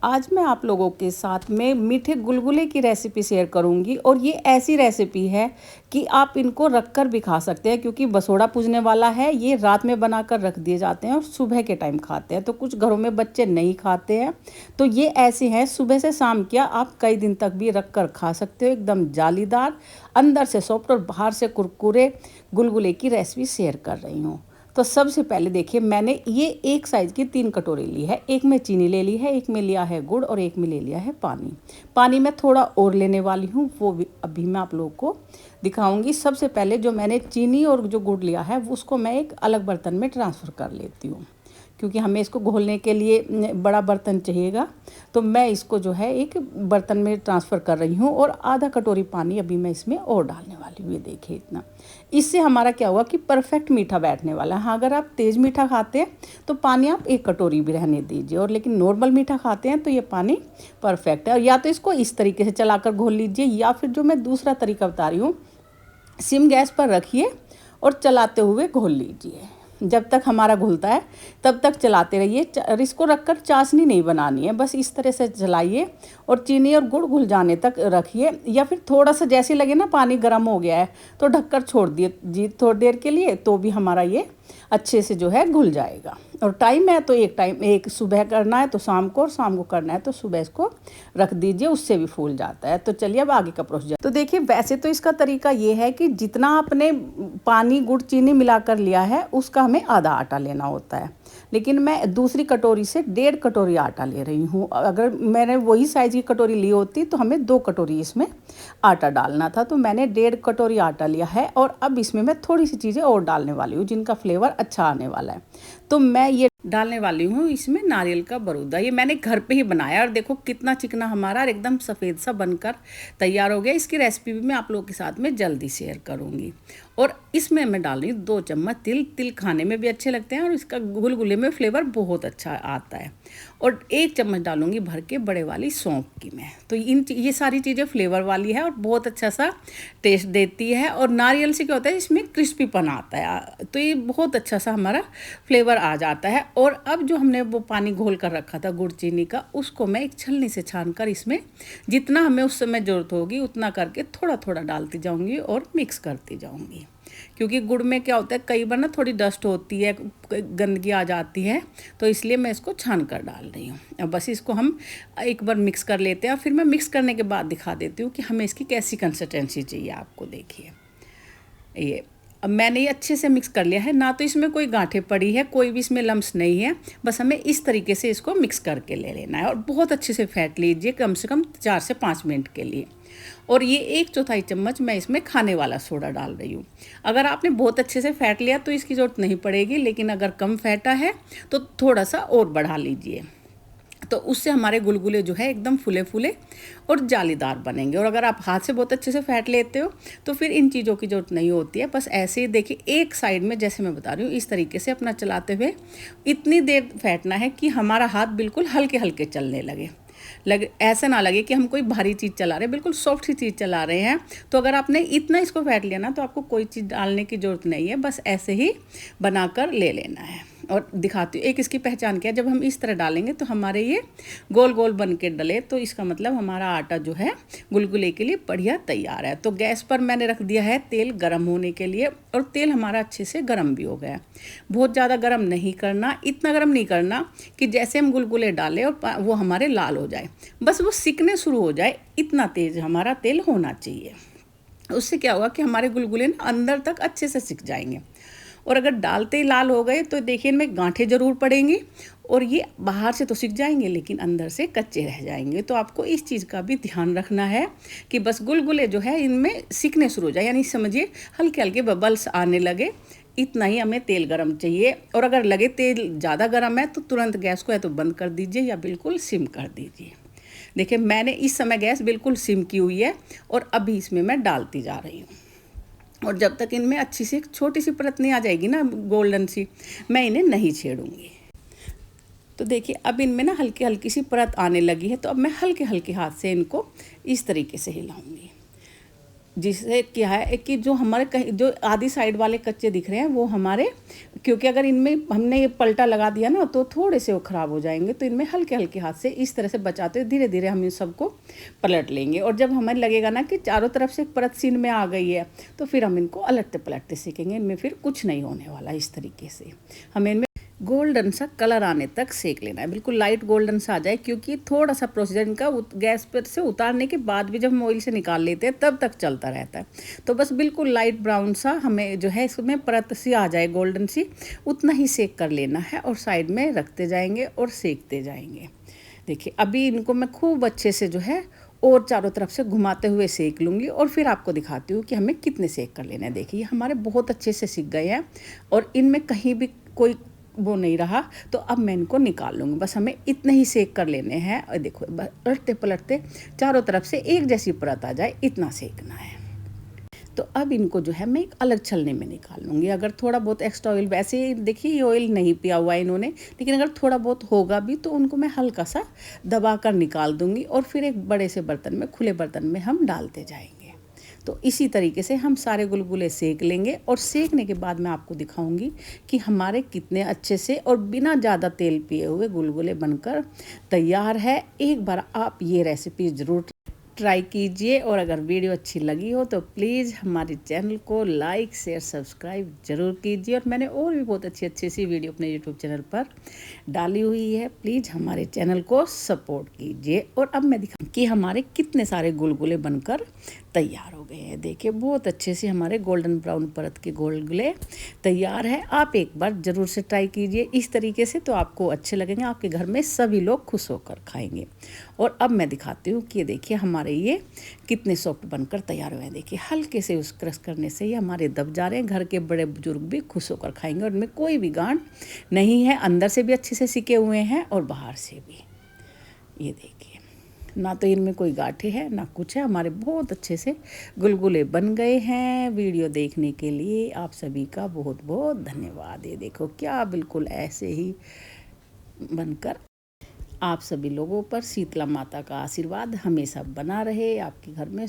आज मैं आप लोगों के साथ में मीठे गुलगुले की रेसिपी शेयर करूंगी और ये ऐसी रेसिपी है कि आप इनको रख कर भी खा सकते हैं, क्योंकि बसोड़ा पूजने वाला है। ये रात में बनाकर रख दिए जाते हैं और सुबह के टाइम खाते हैं। तो कुछ घरों में बच्चे नहीं खाते हैं, तो ये ऐसे हैं सुबह से शाम किया आप कई दिन तक भी रख कर खा सकते हो। एकदम जालीदार, अंदर से सॉफ्ट और बाहर से कुरकुरे गुलगुले की रेसिपी शेयर कर रही हूँ। तो सबसे पहले देखिए, मैंने ये एक साइज़ की 3 कटोरी ली है। एक में चीनी ले ली है, एक में लिया है गुड़ और एक में ले लिया है पानी। पानी में थोड़ा और लेने वाली हूँ, वो भी अभी मैं आप लोगों को दिखाऊंगी। सबसे पहले जो मैंने चीनी और जो गुड़ लिया है उसको मैं एक अलग बर्तन में ट्रांसफ़र कर लेती हूँ, क्योंकि हमें इसको घोलने के लिए बड़ा बर्तन चाहिएगा। तो मैं इसको जो है एक बर्तन में ट्रांसफ़र कर रही हूँ और आधा कटोरी पानी अभी मैं इसमें और डालने वाली हूँ। ये देखिए इतना। इससे हमारा क्या हुआ कि परफेक्ट मीठा बैठने वाला है। हाँ, अगर आप तेज़ मीठा खाते हैं तो पानी आप 1 कटोरी भी रहने दीजिए, और लेकिन नॉर्मल मीठा खाते हैं तो ये पानी परफेक्ट है। और या तो इसको इस तरीके से चलाकर घोल लीजिए, या फिर जो मैं दूसरा तरीका बता रही हूँ, सिम गैस पर रखिए और चलाते हुए घोल लीजिए। जब तक हमारा घुलता है तब तक चलाते रहिए। इसको रखकर चाशनी नहीं बनानी है, बस इस तरह से चलाइए और चीनी और गुड़ घुल जाने तक रखिए। या फिर थोड़ा सा जैसे लगे ना पानी गर्म हो गया है तो ढककर छोड़ दिए जी थोड़ी देर के लिए, तो भी हमारा ये अच्छे से जो है घुल जाएगा। और टाइम है तो एक सुबह करना है तो शाम को, और शाम को करना है तो सुबह इसको रख दीजिए, उससे भी फूल जाता है। तो चलिए अब आगे का प्रोसीजर। तो देखिए, वैसे तो इसका तरीका ये है कि जितना आपने पानी गुड़ चीनी मिलाकर लिया है उसका हमें आधा आटा लेना होता है, लेकिन मैं दूसरी कटोरी से 1.5 कटोरी आटा ले रही हूँ। अगर मैंने वही साइज़ की कटोरी ली होती तो हमें 2 कटोरी इसमें आटा डालना था। तो मैंने 1.5 कटोरी आटा लिया है, और अब इसमें मैं थोड़ी सी चीज़ें और डालने वाली हूँ जिनका फ्लेवर अच्छा आने वाला है। तो मैं ये डालने वाली हूँ इसमें नारियल का बरूदा। ये मैंने घर पे ही बनाया, और देखो कितना चिकना हमारा और एकदम सफ़ेद सा बनकर तैयार हो गया। इसकी रेसिपी भी मैं आप लोगों के साथ में जल्दी शेयर करूँगी। और इसमें मैं डाल रही हूँ 2 चम्मच तिल। तिल खाने में भी अच्छे लगते हैं और इसका गुलगुले में फ्लेवर बहुत अच्छा आता है। और 1 चम्मच डालूंगी भर के बड़े वाली सौंफ की मैं। तो ये सारी चीज़ें फ्लेवर वाली है और बहुत अच्छा सा टेस्ट देती है। और नारियल से क्या होता है, इसमें क्रिस्पीपन आता है, तो ये बहुत अच्छा सा हमारा फ्लेवर आ जाता है। और अब जो हमने वो पानी घोल कर रखा था गुड़ चीनी का, उसको मैं एक छलनी से छान कर इसमें जितना हमें उस समय ज़रूरत होगी उतना करके थोड़ा थोड़ा डालती जाऊँगी और मिक्स करती जाऊँगी। क्योंकि गुड़ में क्या होता है, कई बार ना थोड़ी डस्ट होती है, गंदगी आ जाती है, तो इसलिए मैं इसको छान कर डाल रही हूँ। अब बस इसको हम एक बार मिक्स कर लेते हैं, और फिर मैं मिक्स करने के बाद दिखा देती हूँ कि हमें इसकी कैसी कंसिस्टेंसी चाहिए। आपको देखिए, ये अब मैंने ये अच्छे से मिक्स कर लिया है, ना तो इसमें कोई गांठें पड़ी है, कोई भी इसमें लम्स नहीं है। बस हमें इस तरीके से इसको मिक्स करके ले लेना है, और बहुत अच्छे से फेंट लीजिए, कम से कम 4 से 5 मिनट के लिए। और ये 1/4 चम्मच मैं इसमें खाने वाला सोडा डाल रही हूँ। अगर आपने बहुत अच्छे से फेंट लिया तो इसकी ज़रूरत नहीं पड़ेगी, लेकिन अगर कम फेंटा है तो थोड़ा सा और बढ़ा लीजिए, तो उससे हमारे गुलगुले जो है एकदम फूले फूले और जालीदार बनेंगे। और अगर आप हाथ से बहुत अच्छे से फेंट लेते हो तो फिर इन चीज़ों की ज़रूरत नहीं होती है। बस ऐसे ही देखिए, एक साइड में जैसे मैं बता रही हूँ इस तरीके से अपना चलाते हुए इतनी देर फेंटना है कि हमारा हाथ बिल्कुल हल्के हल्के चलने लगे ऐसा ना लगे कि हम कोई भारी चीज़ चला रहे हैं, बिल्कुल सॉफ्ट सी चीज़ चला रहे हैं। तो अगर आपने इतना इसको फेंट लिया ना तो आपको कोई चीज़ डालने की ज़रूरत नहीं है, बस ऐसे ही बनाकर ले लेना है। और दिखाती हूँ एक इसकी पहचान क्या है, जब हम इस तरह डालेंगे तो हमारे ये गोल गोल बन के डले, तो इसका मतलब हमारा आटा जो है गुलगुले के लिए बढ़िया तैयार है। तो गैस पर मैंने रख दिया है तेल गर्म होने के लिए, और तेल हमारा अच्छे से गर्म भी हो गया। बहुत ज़्यादा गर्म नहीं करना, इतना गर्म नहीं करना कि जैसे हम गुलगुले डालें और वो हमारे लाल हो जाए, बस वो सिकने शुरू हो जाए, इतना तेज़ हमारा तेल होना चाहिए। उससे क्या होगा कि हमारे गुलगुले ना अंदर तक अच्छे से सिक जाएंगे। और अगर डालते ही लाल हो गए तो देखिए इनमें गांठें ज़रूर पड़ेंगी, और ये बाहर से तो सिक जाएंगे लेकिन अंदर से कच्चे रह जाएंगे। तो आपको इस चीज़ का भी ध्यान रखना है कि बस गुलगुले जो है इनमें सिकने शुरू हो जाए, यानी समझिए हल्के हल्के बबल्स आने लगे, इतना ही हमें तेल गरम चाहिए। और अगर लगे तेल ज़्यादा गर्म है तो तुरंत गैस को या तो बंद कर दीजिए या बिल्कुल सिम कर दीजिए। देखिए, मैंने इस समय गैस बिल्कुल सिम की हुई है, और अभी इसमें मैं डालती जा रही हूँ। और जब तक इनमें अच्छी सी छोटी सी परत नहीं आ जाएगी ना गोल्डन सी, मैं इन्हें नहीं छेड़ूंगी। तो देखिए, अब इनमें ना हल्की हल्की सी परत आने लगी है, तो अब मैं हल्के हल्के हाथ से इनको इस तरीके से हिलाऊंगी। जिससे क्या है कि जो हमारे कहीं जो आधी साइड वाले कच्चे दिख रहे हैं वो हमारे, क्योंकि अगर इनमें हमने ये पलटा लगा दिया ना तो थोड़े से वो ख़राब हो जाएंगे, तो इनमें हल्के हल्के हाथ से इस तरह से बचाते हुए धीरे धीरे हम इन सबको पलट लेंगे। और जब हमें लगेगा ना कि चारों तरफ से परत सीन में आ गई है तो फिर हम इनको अलटते पलटते सीखेंगे। इनमें फिर कुछ नहीं होने वाला। इस तरीके से हमें इनमें गोल्डन सा कलर आने तक सेक लेना है, बिल्कुल लाइट गोल्डन सा आ जाए, क्योंकि थोड़ा सा प्रोसीजर इनका गैस पर से उतारने के बाद भी जब हम ऑयल से निकाल लेते हैं तब तक चलता रहता है। तो बस बिल्कुल लाइट ब्राउन सा हमें जो है इसमें परत सी आ जाए गोल्डन सी, उतना ही सेक कर लेना है और साइड में रखते जाएंगे और सेकते जाएंगे। देखिए अभी इनको मैं खूब अच्छे से जो है और चारों तरफ से घुमाते हुए सेक लूँगी और फिर आपको दिखाती हूँ कि हमें कितने सेक कर लेने हैं। देखिए हमारे बहुत अच्छे से सिक गए हैं और इनमें कहीं भी कोई वो नहीं रहा, तो अब मैं इनको निकाल लूँगी। बस हमें इतने ही सेक कर लेने हैं। और देखो पलटते पलटते चारों तरफ से एक जैसी परत आ जाए, इतना सेकना है। तो अब इनको जो है मैं एक अलग छलने में निकाल लूँगी। अगर थोड़ा बहुत एक्स्ट्रा ऑयल, वैसे देखिए ये ऑयल नहीं पिया हुआ है इन्होंने, लेकिन अगर थोड़ा बहुत होगा भी तो उनको मैं हल्का सा दबा कर निकाल दूँगी और फिर एक बड़े से बर्तन में, खुले बर्तन में हम डालते जाएंगे। तो इसी तरीके से हम सारे गुलगुले सेक लेंगे और सेकने के बाद मैं आपको दिखाऊंगी कि हमारे कितने अच्छे से और बिना ज़्यादा तेल पिए हुए गुलगुले बनकर तैयार है। एक बार आप ये रेसिपी ज़रूर ट्राई कीजिए और अगर वीडियो अच्छी लगी हो तो प्लीज़ हमारे चैनल को लाइक शेयर सब्सक्राइब ज़रूर कीजिए। और मैंने और भी बहुत अच्छी अच्छी सी वीडियो अपने यूट्यूब चैनल पर डाली हुई है, प्लीज़ हमारे चैनल को सपोर्ट कीजिए। और अब मैं दिखाऊँ कि हमारे कितने सारे गुलगुले बनकर तैयार हो गए हैं। देखिए बहुत अच्छे से हमारे गोल्डन ब्राउन परत के गुलगुले तैयार है। आप एक बार ज़रूर से ट्राई कीजिए इस तरीके से, तो आपको अच्छे लगेंगे, आपके घर में सभी लोग खुश होकर खाएंगे। और अब मैं दिखाती हूँ कि देखिए हमारे ये कितने सॉफ्ट बनकर तैयार हुए हैं। देखिए हल्के से उस क्रश करने से ये हमारे दब जा रहे हैं। घर के बड़े बुजुर्ग भी खुश होकर खाएंगे और इनमें कोई भी गांठ नहीं है, अंदर से भी अच्छे से सिके हुए हैं और बाहर से भी। ये देखिए ना तो इनमें कोई गांठें हैं ना कुछ है। हमारे बहुत अच्छे से गुलगुले बन गए हैं। वीडियो देखने के लिए आप सभी का बहुत बहुत धन्यवाद। ये देखो क्या बिल्कुल ऐसे ही बनकर आप सभी लोगों पर शीतला माता का आशीर्वाद हमेशा बना रहे। आपके घर में